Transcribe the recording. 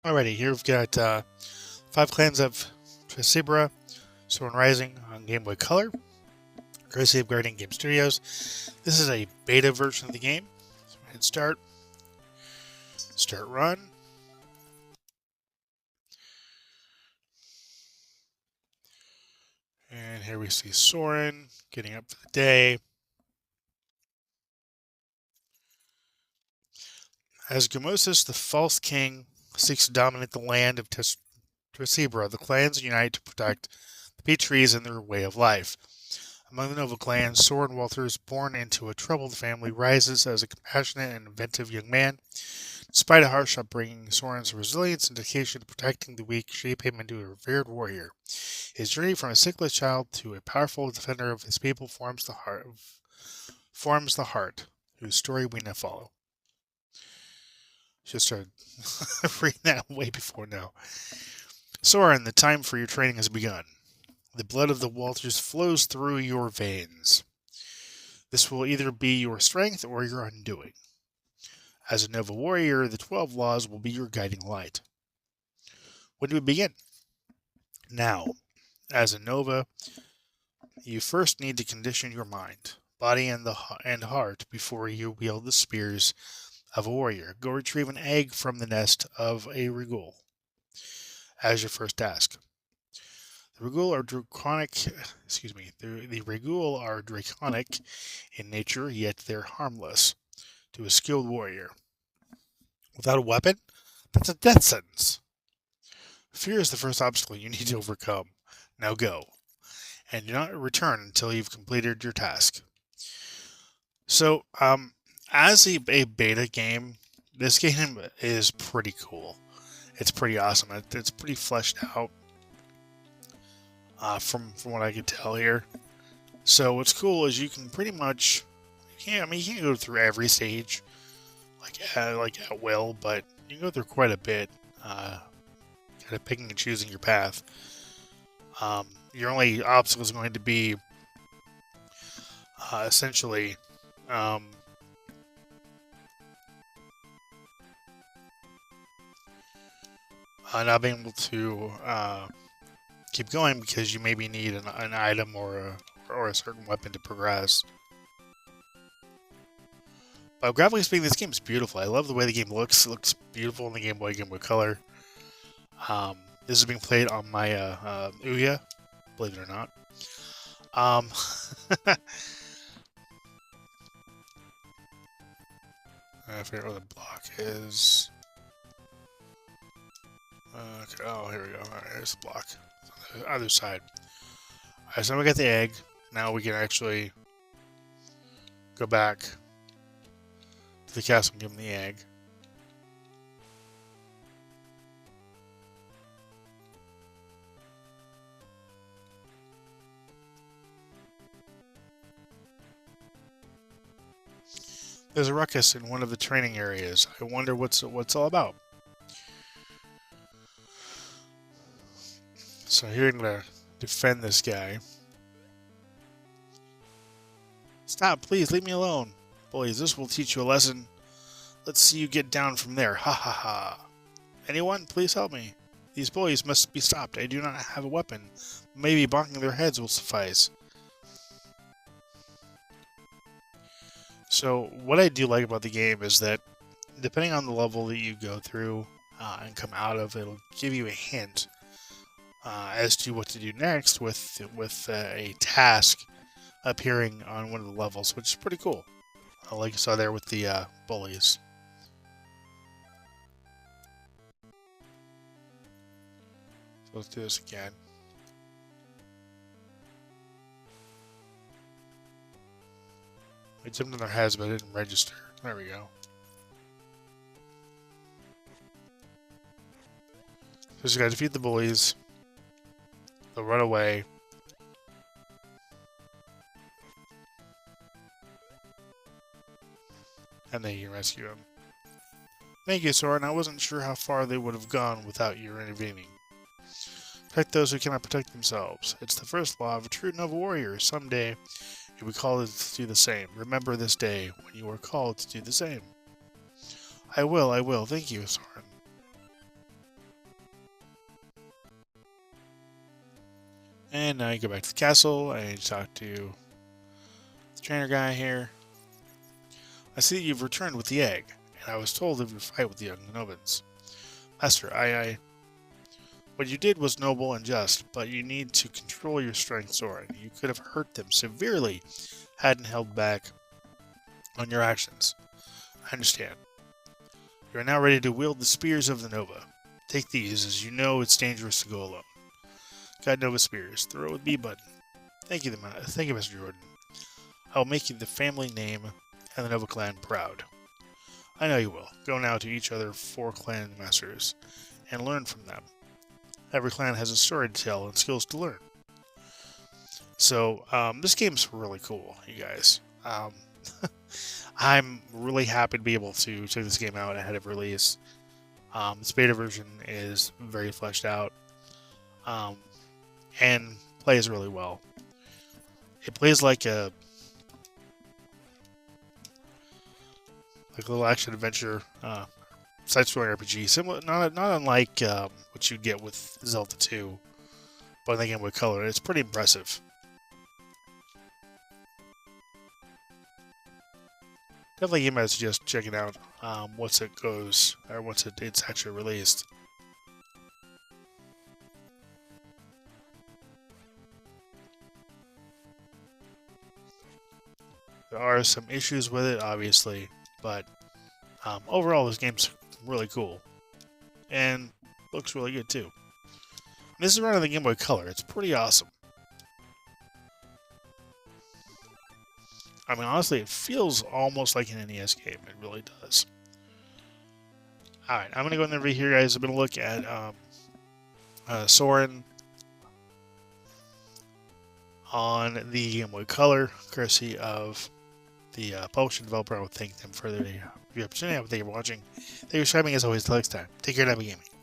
Alrighty, here we've got 5 clans of Tresibra, Soren Rising on Gameboy Color, courtesy of Guardian Games Studios. This is a beta version of the game. So hit start run, and here we see Soren getting up for the day. As Gamosis, the false king, seeks to dominate the land of Tresibra, the clans unite to protect the peach trees and their way of life. Among the Nova clans, Soren Walters, born into a troubled family, rises as a compassionate and inventive young man. Despite a harsh upbringing, Soren's resilience and dedication to protecting the weak shape him into a revered warrior. His journey from a sickly child to a powerful defender of his people forms the heart, whose story we now follow. Should start reading that way before now. Soren, the time for your training has begun. The blood of the Walters flows through your veins. This will either be your strength or your undoing. As a Nova warrior, the 12 laws will be your guiding light. When do we begin? Now. As a Nova, you first need to condition your mind, body, and heart before you wield the spears of a warrior. Go retrieve an egg from the nest of a Regul as your first task. The Regul are The Regul are draconic in nature, yet they're harmless to a skilled warrior. Without a weapon, that's a death sentence. Fear is the first obstacle you need to overcome. Now go, and do not return until you've completed your task. So, as a beta game, this game is pretty cool. It's pretty awesome. It's pretty fleshed out, from what I can tell here. So what's cool is you can pretty much, you can't go through every stage like at will, but you can go through quite a bit, kind of picking and choosing your path. Your only obstacle is going to be essentially not being able to keep going because you maybe need an item or a certain weapon to progress. But graphically speaking, this game is beautiful. I love the way the game looks. It looks beautiful in the Game Boy Color. This is being played on my Ouya, believe it or not. I forget where the block is. Okay, oh, here we go. Alright, here's the block. It's on the other side. Alright, so now we got the egg. Now we can actually go back to the castle and give him the egg. There's a ruckus in one of the training areas. I wonder what's all about. So here I'm gonna defend this guy. Stop, please, leave me alone. Bullies, this will teach you a lesson. Let's see you get down from there. Ha ha ha. Anyone, please help me. These bullies must be stopped. I do not have a weapon. Maybe bonking their heads will suffice. So, what I do like about the game is that, depending on the level that you go through and come out of, it'll give you a hint as to what to do next with a task appearing on one of the levels, which is pretty cool. Like you saw there with the bullies. So let's do this again. I jumped in their heads, but it didn't register. There we go. So just gotta defeat the bullies. They'll run away. And then you can rescue them. Thank you, Soren. I wasn't sure how far they would have gone without your intervening. Protect those who cannot protect themselves. It's the first law of a true Nova warrior. Someday, you will be called to do the same. Remember this day when you are called to do the same. I will. Thank you, Soren. And now you go back to the castle and you talk to the trainer guy here. I see that you've returned with the egg, and I was told of your fight with the young Novans. Master, what you did was noble and just, but you need to control your strength, Soren. You could have hurt them severely hadn't held back on your actions. I understand. You are now ready to wield the spears of the Nova. Take these, as you know it's dangerous to go alone. Got Nova spears. Throw with B button. Thank you, Mr. Jordan. I will make you the family name and the Nova clan proud. I know you will. Go now to each other 4 clan masters and learn from them. Every clan has a story to tell and skills to learn. So, this game's really cool, you guys. I'm really happy to be able to check this game out ahead of release. This beta version is very fleshed out and plays really well. It plays like a little action adventure side story RPG, similar, not unlike what you get with Zelda 2, but in the Gameboy Color. It's pretty impressive. Definitely, you might suggest checking out once it's actually released. There are some issues with it, obviously, but overall, this game's really cool and looks really good too. This is running the Game Boy Color. It's pretty awesome. I mean, honestly, it feels almost like an NES game. It really does. Alright, I'm going to go in over here, guys. I'm going to look at Soren on the Game Boy Color, courtesy of the publisher developer. I would thank them for the opportunity. I would thank you for watching. Thank you for subscribing. As always, until next time. Take care and happy gaming.